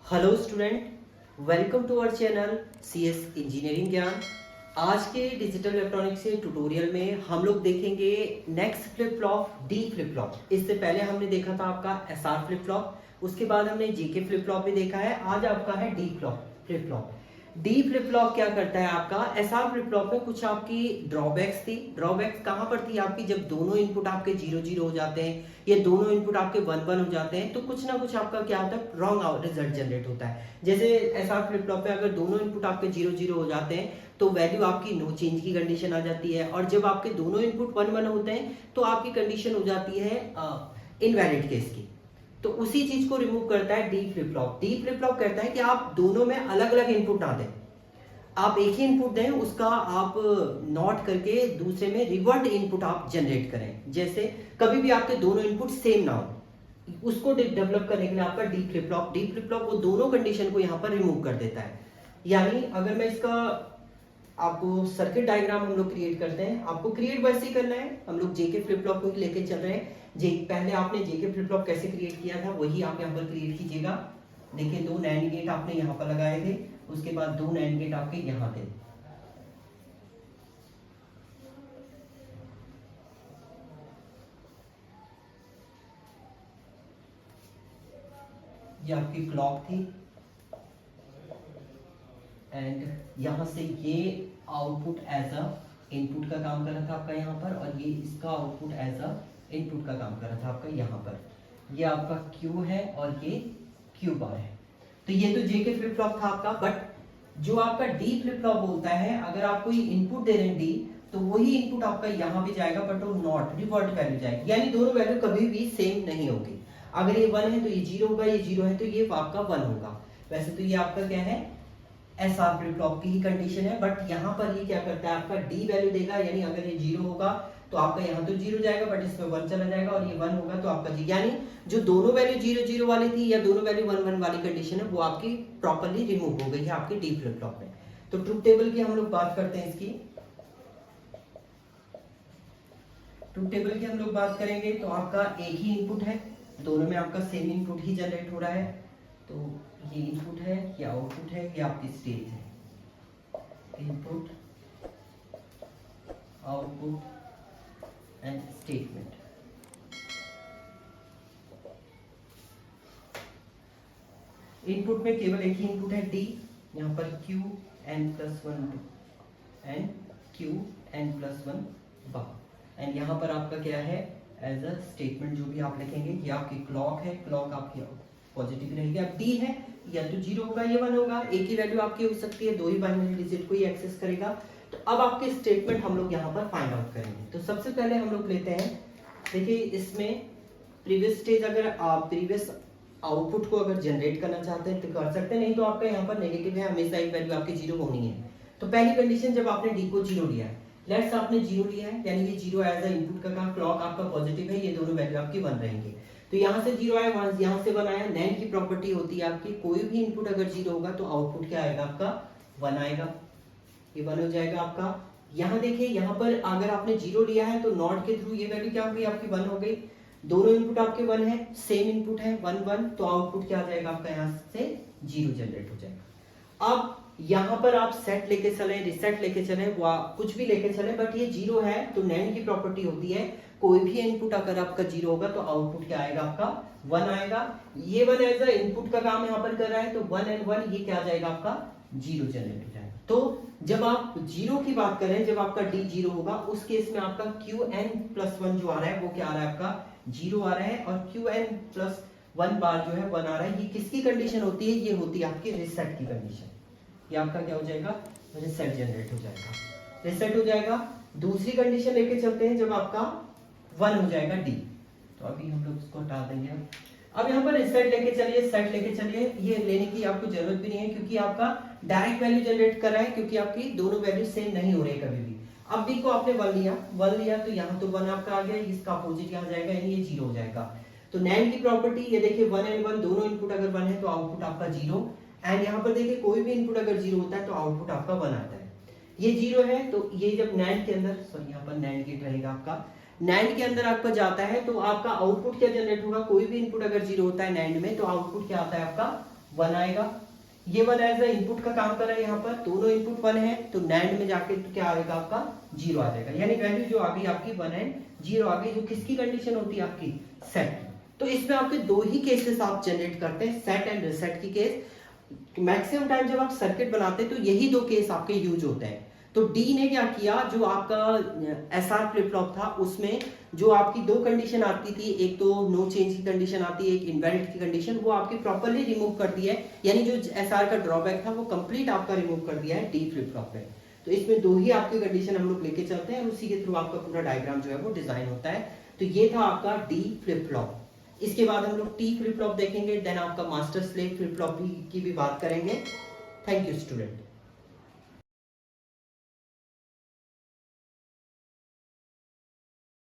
Hello student, welcome to our channel CS engineering Gyan. आज के digital electronics के tutorial में हम लोग देखेंगे next flip flop D flip flop. इससे पहले हमने देखा था आपका एसआर फ्लिप फ्लॉप, उसके बाद हमने जेके फ्लिप फ्लॉप भी देखा है। आज आपका है D flip flop. D flip flop क्या करता है आपका, एसआर फ्लिप फ्लॉप में कुछ आपकी ड्रॉबैक्स थी। ड्रॉबैक्स कहां पर थी आपकी, जब दोनों इनपुट आपके 0 0 हो जाते हैं या दोनों इनपुट आपके 1 1 हो जाते हैं तो कुछ ना कुछ आपका क्या होता है, रॉन्ग रिजल्ट जनरेट होता है। जैसे एसआर फ्लिप फ्लॉप में अगर दोनों इनपुट आपके 0 0 हो जाते हैं तो वैल्यू आपकी नो चेंज की कंडीशन आ जाती है, और जब आपके दोनों इनपुट 1 1 होते हैं तो आपकी कंडीशन हो जाती है इनवैलिड केस की। तो उसी चीज को रिमूव करता है D flip flop. D flip flop कहता है कि आप दोनों में अलग अलग इनपुट ना दें, आप एक ही इनपुट दें, उसका आप नॉट करके दूसरे में रिवर्ट इनपुट आप जनरेट करें। जैसे कभी भी आपके दोनों इनपुट सेम ना हो, उसको डेवलप करने के लिए आपका डी फ्लिप फ्लॉप वो दोनों कंडीशन को यहां पर रिमूव कर देता है। यानी अगर मैं इसका आपको सर्किट डायग्राम हम लोग क्रिएट करते हैं, आपको क्रिएट वैसे ही करना है। हम लोग जेके फ्लिप फ्लॉप को लेके चल रहे हैं। पहले आपने जेके फ्लिप फ्लॉप कैसे क्रिएट किया था वही आप यहाँ पर क्रिएट कीजिएगा। देखिए, 2 नैंड गेट आपने यहाँ पर लगाए थे, उसके बाद 2 नैंड गेट आपके यहाँ थे। ये आपकी क्लॉक थी एंड यहां से ये आउटपुट एज अ इनपुट का काम कर रहा था आपका यहाँ पर, और ये इसका आउटपुट एज अ इनपुट का काम कर रहा था आपका यहाँ पर। ये आपका क्यू है और ये क्यू बार है। तो ये तो जेके फ्लिप फ्लॉप था आपका। बट जो आपका डी फ्लिप फ्लॉप बोलता है, अगर आप कोई इनपुट दे रहे हैं डी, तो वही इनपुट आपका यहाँ भी जाएगा बट वो नॉट रिवर्ट वैल्यू जाएगी, यानी दोनों वैल्यू कभी भी सेम नहीं होगी। अगर ये 1 है तो ये 0 होगा, ये 0 है तो ये आपका 1 होगा। वैसे तो ये आपका क्या है, एसआर फ्लिप फ्लॉप की ही कंडीशन है। बट यहाँ पर ये क्या करता है, आपका डी वैल्यू देगा, यानी अगर ये 0 होगा तो आपका यहाँ तो 0 जाएगा बट इसमें 1 चला जाएगा, और ये 1 होगा तो आपका जी, यानी जो दोनों वैल्यू 0 0 वाली थी या दोनों वैल्यू 1 1 वाली कंडीशन है वो आपकी प्रॉपर्ली रिमूव हो गई है आपके डी फ्लिप फ्लॉप में। तो ट्रुथ टेबल की हम लोग बात करते हैं। इसकी ट्रुथ टेबल की हम लोग बात करेंगे तो आपका एक ही इनपुट है, दोनों में आपका सेम इनपुट ही जनरेट हो रहा है। तो ये इनपुट है, ये आउटपुट है, ये आपकी स्टेज है। Input, output and statement. Input में केवल एक ही इनपुट है डी, यहाँ पर Q N plus 1 and Q N plus 1 बार। एंड यहाँ पर आपका क्या है, एज अ स्टेटमेंट जो भी आप लिखेंगे, ये आपकी क्लॉक है, क्लॉक आपकी पॉजिटिव रहेगी। अब डी है, या तो 0 होगा या 1 होगा, एक ही वैल्यू आपकी हो सकती है, 2 ही बाइनरी डिजिट को ही एक्सेस करेगा। तो अब आपके स्टेटमेंट हम लोग यहाँ पर फाइंड आउट करेंगे। तो सबसे पहले हम लोग लेते हैं, देखिए इसमें प्रीवियस स्टेज, अगर आप प्रीवियस आउटपुट को अगर जनरेट करना चाहते हैं तो कर सकते हैं, नहीं तो आपका यहाँ पर नेगेटिव है, हमेशा एक वैल्यू आपकी 0 होनी है। तो पहली कंडीशन, जब आपने डी को 0 लिया है, लेट्स आपने 0 लिया है, यानी ये 0 एज अ इनपुट का काम, क्लॉक आपका पॉजिटिव है, ये दोनों वैल्यू आपकी 1 रहेंगे। तो यहाँ से 0 आया, वहां यहाँ से 1 आया। नैंड की प्रॉपर्टी होती है आपकी, कोई भी इनपुट अगर 0 होगा तो आउटपुट क्या आएगा आपका, 1 आएगा, ये 1 हो जाएगा आपका। यहाँ देखिए, यहाँ पर अगर आपने 0 लिया है तो नॉट के थ्रू ये वैल्यू क्या हुई आपकी, 1 हो गई। दोनों इनपुट आपके 1 है, सेम इनपुट है 1 1, तो आउटपुट क्या आ जाएगा आपका, यहाँ से 0 जनरेट हो जाएगा। अब यहाँ पर आप सेट लेके चले, रिसेट लेके चले, कुछ भी लेके चले, बट ये 0 है तो नैंड की प्रॉपर्टी होती है, कोई भी इनपुट अगर आपका 0 होगा तो आउटपुट क्या आएगा आपका, 1 आएगा। ये 1 एज अ इनपुट का काम यहाँ पर कर रहा है, तो 1 एंड 1 ये क्या आ जाएगा आपका, 0 जनरेट हो जाएगा। तो जब आप 0 की बात करें, जब आपका डी 0 होगा, उस केस में आपका क्यू एन प्लस 1 जो आ रहा है वो क्या आ रहा है आपका, 0 आ रहा है, और क्यू एन प्लस 1 बार जो है 1 आ रहा है। ये किसकी कंडीशन होती है, ये होती है आपकी रिसेट की कंडीशन। ये आपका क्या हो जाएगा, रिसेट जनरेट हो जाएगा, रिसेट हो जाएगा। दूसरी कंडीशन लेके चलते हैं, जब आपका 1 हो जाएगा डी, तो अभी हम लोग इसको हटा देंगे। अब यहाँ पर रिसेट लेके चलिए, सेट लेके चलिए, ये लेने की आपको जरूरत भी नहीं है क्योंकि आपका डायरेक्ट वैल्यू जनरेट कर रहा है, क्योंकि आपकी दोनों वैल्यू सेम नहीं हो रही कभी भी। अब डी को आपने 1 लिया तो यहाँ तो 1 आपका आ गया, इसका अपोजिट यहाँ जाएगा, यानी ये 0 हो जाएगा। तो नैंड की प्रॉपर्टी ये देखिए, 1 एंड 1 दोनों इनपुट अगर 1 है तो आउटपुट आपका 0, एंड यहाँ पर देखिए कोई भी इनपुट अगर 0 होता है तो आउटपुट आपका 1 आता है। ये 0 है तो ये जब नैंड के अंदर, सॉरी यहाँ पर नैंड गेट रहेगा आपका, नैंड के अंदर आपका जाता है तो आपका आउटपुट क्या जनरेट होगा, कोई भी इनपुट अगर 0 होता है नैंड में तो आउटपुट क्या आता है आपका, 1 आएगा। ये 1 एज अ इनपुट का काम कर रहा है, यहाँ पर दोनों इनपुट 1 है तो नैंड में जाके तो क्या आएगा आपका 0 आ जाएगा, यानी वैल्यू जो आ गई आपकी 1 एंड 0 आ गई, जो किसकी कंडीशन होती है आपकी सेट। तो इसमें आपके दो ही केसेस आप जनरेट करते हैं, सेट एंड रिसेट की केस। मैक्सिमम टाइम जब आप सर्किट बनाते हैं तो यही दो केस आपके यूज होते हैं। तो डी ने क्या किया, जो आपका एसआर फ्लिप फ्लॉप था उसमें जो आपकी दो कंडीशन आती थी, एक तो नो चेंज की कंडीशन आती है, एक इनवैलिड की कंडीशन, वो आपकी प्रॉपर्ली रिमूव कर दिया है, यानी जो एसआर का ड्रॉबैक था वो कंप्लीट आपका रिमूव कर दिया है डी फ्लिप फ्लॉप में। तो इसमें दो ही आपकी कंडीशन हम लोग लेके चलते हैं और उसी के थ्रू आपका पूरा डायग्राम जो है वो डिजाइन होता है। तो ये था आपका डी फ्लिप फ्लॉप। इसके बाद हम लोग टी फ्लिप फ्लॉप देखेंगे, देन आपका मास्टर स्लेव फ्लिप फ्लॉप की भी बात करेंगे। Thank you student.